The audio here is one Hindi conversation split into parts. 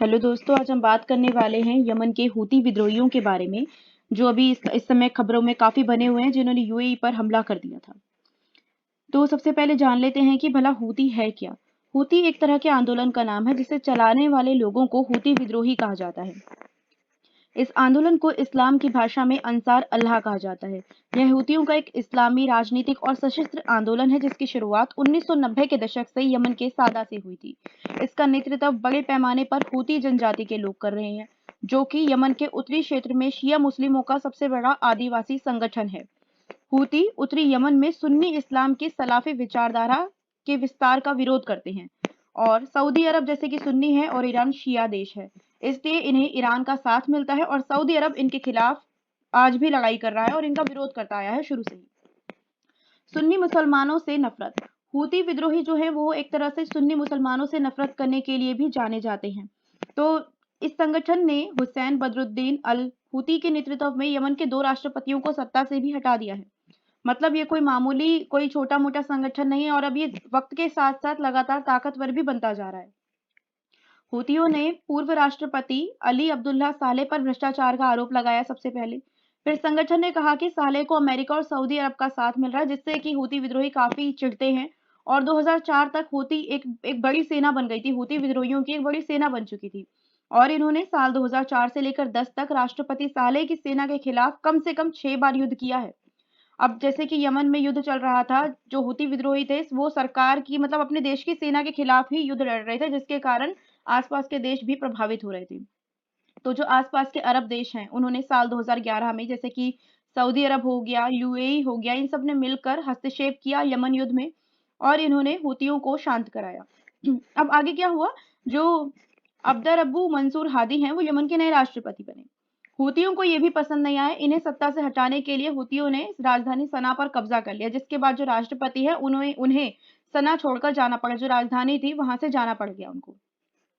हेलो दोस्तों, आज हम बात करने वाले हैं यमन के हूती विद्रोहियों के बारे में, जो अभी इस समय खबरों में काफ़ी बने हुए हैं, जिन्होंने यूएई पर हमला कर दिया था। तो सबसे पहले जान लेते हैं कि भला हूती है क्या? हूती एक तरह के आंदोलन का नाम है, जिसे चलाने वाले लोगों को हूती विद्रोही कहा जाता है। इस आंदोलन को इस्लाम की भाषा में अंसार अल्लाह कहा जाता है। यह हूतियों का एक इस्लामी राजनीतिक और सशस्त्र आंदोलन है, जिसकी शुरुआत 1990 के दशक से यमन के सादा से हुई थी। इसका नेतृत्व बड़े पैमाने पर हूती जनजाति के लोग कर रहे हैं, जो कि यमन के उत्तरी क्षेत्र में शिया मुस्लिमों का सबसे बड़ा आदिवासी संगठन है। हूती उत्तरी यमन में सुन्नी इस्लाम की सलाफी विचारधारा के विस्तार का विरोध करते हैं, और सऊदी अरब जैसे कि सुन्नी है और ईरान शिया देश है, इसलिए इन्हें ईरान का साथ मिलता है और सऊदी अरब इनके खिलाफ आज भी लड़ाई कर रहा है और इनका विरोध करता आया है शुरू से ही। सुन्नी मुसलमानों से नफरत। हूती विद्रोही जो है वो एक तरह से सुन्नी मुसलमानों से नफरत करने के लिए भी जाने जाते हैं। तो इस संगठन ने हुसैन बदरुद्दीन अल हूती के नेतृत्व में यमन के 2 राष्ट्रपतियों को सत्ता से भी हटा दिया है। मतलब ये कोई मामूली कोई छोटा-मोटा संगठन नहीं है, और अब ये वक्त के साथ-साथ लगातार ताकतवर भी बनता जा रहा है। हूतियों ने पूर्व राष्ट्रपति अली अब्दुल्ला सालेह पर भ्रष्टाचार का आरोप लगाया सबसे पहले। फिर संगठन ने कहा कि सालेह को अमेरिका और सऊदी अरब का साथ मिल रहा है, जिससे कि हूती विद्रोही काफी चिढ़ते हैं। और 2004 तक हूती एक बड़ी सेना बन गई थी, हूती विद्रोहियों की एक बड़ी सेना बन चुकी थी। और इन्होंने साल 2004 से लेकर 10 तक राष्ट्रपति सालेह की सेना के खिलाफ कम से कम 6 बार युद्ध किया है। अब जैसे कि यमन में युद्ध चल रहा था, जो हूती विद्रोही थे, वो सरकार की मतलब अपने देश की सेना के खिलाफ ही युद्ध लड़ रहे थे, जिसके कारण आसपास के देश भी प्रभावित हो रहे थे। तो जो आसपास के अरब देश हैं, उन्होंने साल 2011 में जैसे कि सऊदी अरब हो गया, यूएई हो गया, इन सब ने मिलकर हस्तक्षेप किया यमन युद्ध में, और इन्होंने हूतियों को शांत कराया। अब आगे क्या हुआ? जो अब्दर अब्बू मंसूर हादी हैं, वो यमन के नए राष्ट्रपति बने। हूतियों को ये भी पसंद नहीं आया। इन्हें सत्ता से हटाने के लिए हूतियों ने राजधानी सना पर कब्जा कर लिया, जिसके बाद जो राष्ट्रपति है उन्हें सना छोड़कर जाना पड़ा। जो राजधानी थी वहां से जाना पड़ गया उनको।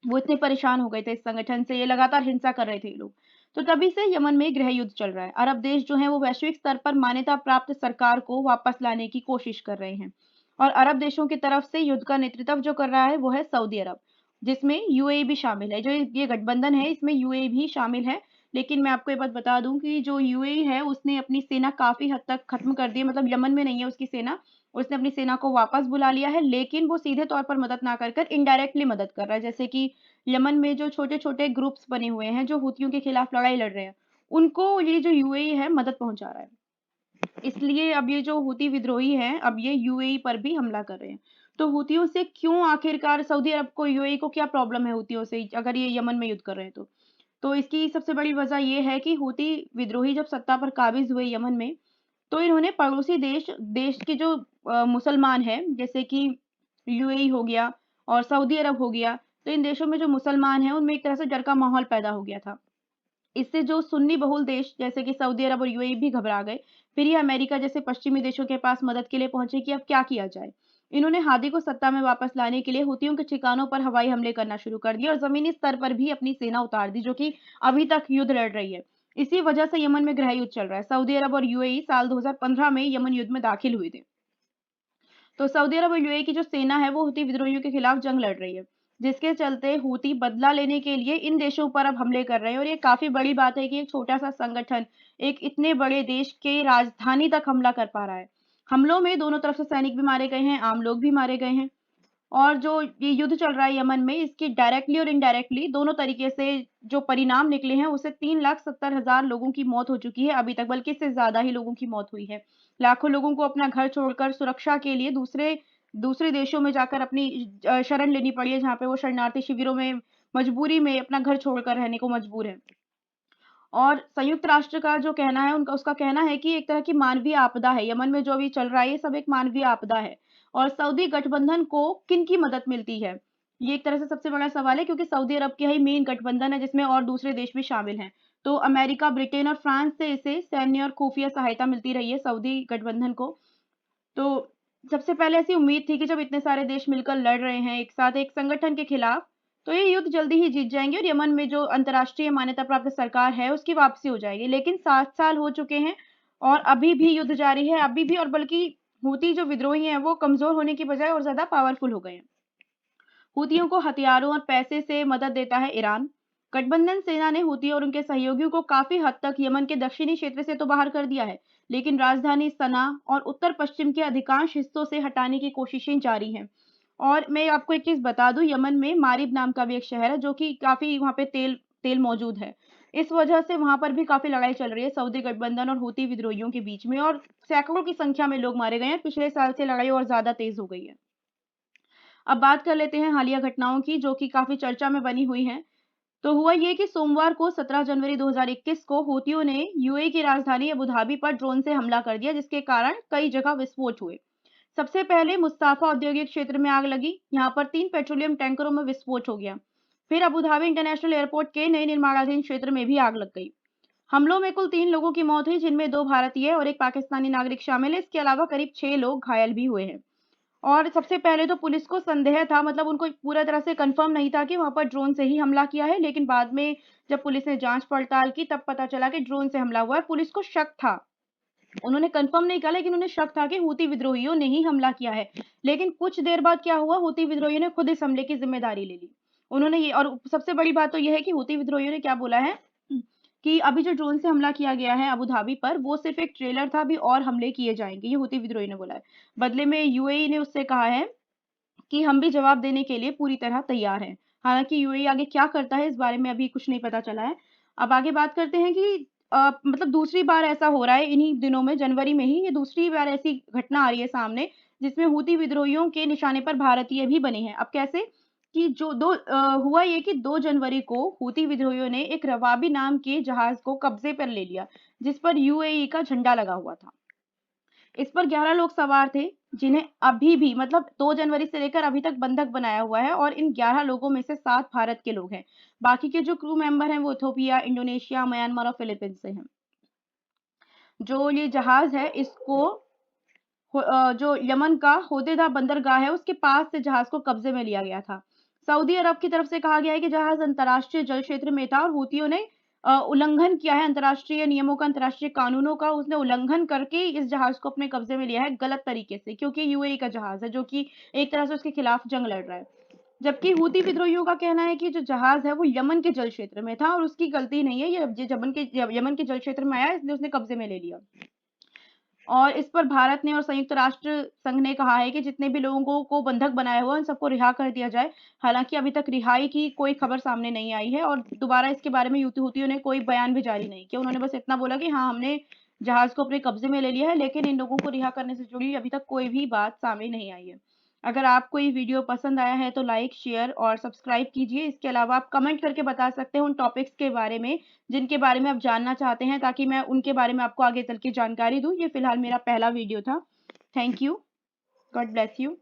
वो इतने परेशान हो गए थे इस संगठन से, ये लगातार हिंसा कर रहे थे ये लोग। तो तभी से यमन में गृह युद्ध चल रहा है। अरब देश जो है वो वैश्विक स्तर पर मान्यता प्राप्त सरकार को वापस लाने की कोशिश कर रहे हैं, और अरब देशों की तरफ से युद्ध का नेतृत्व जो कर रहा है वो है सऊदी अरब, जिसमें यूएई भी शामिल है। जो ये गठबंधन है, इसमें यूएई भी शामिल है। लेकिन मैं आपको ये बात बता दूं कि जो यूएई है उसने अपनी सेना काफी हद तक खत्म कर दी है, मतलब यमन में नहीं है उसकी सेना। उसने अपनी सेना को वापस बुला लिया है, लेकिन वो सीधे तौर पर मदद ना कर इनडायरेक्टली मदद कर रहा है। जैसे कि यमन में जो छोटे-छोटे ग्रुप्स बने हुए हैं, जो हूतियों के खिलाफ लड़ाई लड़ रहे हैं, उनको ये जो यूएई है मदद पहुँचा रहा है। इसलिए अब ये जो हूती विद्रोही हैं, अब ये यूएई पर भी हमला कर रहे हैं। तो हूतियों से क्यों आखिरकार सऊदी अरब को, यूएई को क्या प्रॉब्लम है हूतियों से, अगर ये यमन में युद्ध कर रहे हैं तो? तो इसकी सबसे बड़ी वजह ये है कि हूती विद्रोही जब सत्ता पर काबिज़ हुए यमन में, तो इन्होंने पड़ोसी देश देश के जो मुसलमान हैं, जैसे कि यूएई हो गया और सऊदी अरब हो गया, तो इन देशों में जो मुसलमान हैं, उनमें एक तरह से डर का माहौल पैदा हो गया था। इससे जो सुन्नी बहुल देश जैसे कि सऊदी अरब और यूएई भी घबरा गए। फिर ये अमेरिका जैसे पश्चिमी देशों के पास मदद के लिए पहुंचे कि अब क्या किया जाए। इन्होंने हादी को सत्ता में वापस लाने के लिए हूतियों के ठिकानों पर हवाई हमले करना शुरू कर दिए और जमीनी स्तर पर भी अपनी सेना उतार दी, जो कि अभी तक युद्ध लड़ रही है। इसी वजह से यमन में गृह युद्ध चल रहा है। सऊदी अरब और यूएई साल 2015 में यमन युद्ध में दाखिल हुए थे। तो सऊदी अरब और यूएई की जो सेना है वो हूती विद्रोहियों के खिलाफ जंग लड़ रही है, जिसके चलते हूती बदला लेने के लिए इन देशों पर अब हमले कर रहे हैं। और ये काफी बड़ी बात है कि एक छोटा सा संगठन एक इतने बड़े देश के राजधानी तक हमला कर पा रहा है। हमलों में दोनों तरफ से सैनिक भी मारे गए हैं, आम लोग भी मारे गए हैं। और जो ये युद्ध चल रहा है यमन में, इसकी डायरेक्टली और इनडायरेक्टली दोनों तरीके से जो परिणाम निकले हैं, उससे 3,70,000 लोगों की मौत हो चुकी है अभी तक, बल्कि इससे ज़्यादा ही लोगों की मौत हुई है। लाखों लोगों को अपना घर छोड़कर सुरक्षा के लिए दूसरे दूसरे देशों में जाकर अपनी शरण लेनी पड़ी है, जहाँ पे वो शरणार्थी शिविरों में मजबूरी में अपना घर छोड़कर रहने को मजबूर हैं। और संयुक्त राष्ट्र का जो कहना है, उनका उसका कहना है कि एक तरह की मानवीय आपदा है। यमन में जो अभी चल रहा है, ये सब एक मानवीय आपदा है। और सऊदी गठबंधन को किनकी मदद मिलती है? ये एक तरह से सबसे बड़ा सवाल है, क्योंकि सऊदी अरब का ही मेन गठबंधन है, जिसमें और दूसरे देश भी शामिल हैं। तो अमेरिका, ब्रिटेन और फ्रांस से इसे सैन्य और खुफिया सहायता मिलती रही है सऊदी गठबंधन को। तो सबसे पहले ऐसी उम्मीद थी कि जब इतने सारे देश मिलकर लड़ रहे हैं एक साथ एक संगठन के खिलाफ, तो ये युद्ध जल्दी ही जीत जाएँगे और यमन में जो अंतर्राष्ट्रीय मान्यता प्राप्त सरकार है, उसकी वापसी हो जाएगी। लेकिन 7 साल हो चुके हैं और अभी भी युद्ध जारी है, अभी भी, और बल्कि हूती जो विद्रोही हैं, वो कमज़ोर होने की बजाय और ज़्यादा पावरफुल हो गए हैं। हूतियों को हथियारों और पैसे से मदद देता है ईरान। गठबंधन सेना ने हूती और उनके सहयोगियों को काफी हद तक यमन के दक्षिणी क्षेत्र से तो बाहर कर दिया है, लेकिन राजधानी सना और उत्तर पश्चिम के अधिकांश हिस्सों से हटाने की कोशिशें जारी हैं। और मैं आपको एक चीज बता दूं, यमन में मारिब नाम का भी एक शहर है जो कि काफी वहां पे तेल तेल मौजूद है। इस वजह से वहां पर भी काफी लड़ाई चल रही है सऊदी गठबंधन और हूती विद्रोहियों के बीच में, और सैकड़ों की संख्या में लोग मारे गए हैं। पिछले साल से लड़ाई और ज्यादा तेज हो गई है। अब बात कर लेते हैं हालिया घटनाओं की जो कि काफी चर्चा में बनी हुई हैं। तो हुआ ये कि सोमवार को 17 जनवरी 2021 को हूतियों ने यूएई की राजधानी अबू धाबी पर ड्रोन से हमला कर दिया, जिसके कारण कई जगह विस्फोट हुए। सबसे पहले मुस्ताफा औद्योगिक क्षेत्र में आग लगी। यहाँ पर 3 पेट्रोलियम टैंकरों में विस्फोट हो गया। फिर अबू धाबी इंटरनेशनल एयरपोर्ट के नए निर्माणाधीन क्षेत्र में भी आग लग गई। हमलों में कुल 3 लोगों की मौत हुई, जिनमें 2 भारतीय और एक पाकिस्तानी नागरिक शामिल है। इसके अलावा करीब 6 लोग घायल भी हुए हैं। और सबसे पहले तो पुलिस को संदेह था, मतलब उनको पूरा तरह से कंफर्म नहीं था कि वहां पर ड्रोन से ही हमला किया है, लेकिन बाद में जब पुलिस ने जांच पड़ताल की तब पता चला कि ड्रोन से हमला हुआ है। पुलिस को शक था, उन्होंने कंफर्म नहीं कहा, लेकिन उन्हें शक था कि हूती विद्रोहियों ने ही हमला किया है। लेकिन कुछ देर बाद क्या हुआ, हूती विद्रोहियों ने खुद इस हमले की जिम्मेदारी ले ली। उन्होंने ये, और सबसे बड़ी बात तो यह है कि हूती विद्रोहियों ने क्या बोला है कि अभी जो ड्रोन से हमला किया गया है अबू धाबी पर, वो सिर्फ एक ट्रेलर था, अभी और हमले किए जाएंगे, ये हूती विद्रोही ने बोला है। बदले में यूएई ने उससे कहा है कि हम भी जवाब देने के लिए पूरी तरह तैयार हैं। हालांकि यूएई आगे क्या करता है इस बारे में अभी कुछ नहीं पता चला है। अब आगे बात करते हैं कि मतलब दूसरी बार ऐसा हो रहा है इन्हीं दिनों में, जनवरी में ही ये दूसरी बार ऐसी घटना आ रही है सामने, जिसमें हूती विद्रोहियों के निशाने पर भारतीय भी बने हैं। अब कैसे कि हुआ ये कि 2 जनवरी को हूती विद्रोहियों ने एक रवाबी नाम के जहाज को कब्जे पर ले लिया, जिस पर यूएई का झंडा लगा हुआ था। इस पर 11 लोग सवार थे, जिन्हें अभी भी, मतलब 2 जनवरी से लेकर अभी तक बंधक बनाया हुआ है, और इन 11 लोगों में से 7 भारत के लोग हैं। बाकी के जो क्रू मेंबर हैं वो इथोपिया, इंडोनेशिया, म्यांमार और फिलीपींस से हैं। जो ये जहाज है इसको जो यमन का होदेदा बंदरगाह है उसके पास से जहाज को कब्जे में लिया गया था। सऊदी अरब की तरफ से कहा गया है कि जहाज अंतर्राष्ट्रीय जल क्षेत्र में था और हूतियों ने उल्लंघन किया है अंतर्राष्ट्रीय नियमों का, अंतर्राष्ट्रीय कानूनों का। उसने उल्लंघन करके इस जहाज को अपने कब्जे में लिया है गलत तरीके से, क्योंकि यूएई का जहाज है जो कि एक तरह से उसके खिलाफ जंग लड़ रहा है। जबकि हूती विद्रोहियों का कहना है कि जो जहाज है वो यमन के जल क्षेत्र में था और उसकी गलती नहीं है, ये यमन के जल क्षेत्र में आया, इसलिए उसने कब्जे में ले लिया। और इस पर भारत ने और संयुक्त राष्ट्र संघ ने कहा है कि जितने भी लोगों को बंधक बनाया हुआ है उन सबको रिहा कर दिया जाए। हालांकि अभी तक रिहाई की कोई खबर सामने नहीं आई है, और दोबारा इसके बारे में हूतियों ने कोई बयान भी जारी नहीं किया। उन्होंने बस इतना बोला कि हाँ, हमने जहाज को अपने कब्जे में ले लिया है, लेकिन इन लोगों को रिहा करने से जुड़ी अभी तक कोई भी बात सामने नहीं आई है। अगर आपको ये वीडियो पसंद आया है तो लाइक, शेयर और सब्सक्राइब कीजिए। इसके अलावा आप कमेंट करके बता सकते हैं उन टॉपिक्स के बारे में जिनके बारे में आप जानना चाहते हैं, ताकि मैं उनके बारे में आपको आगे चल के जानकारी दूँ। ये फिलहाल मेरा पहला वीडियो था। Thank you. God bless you.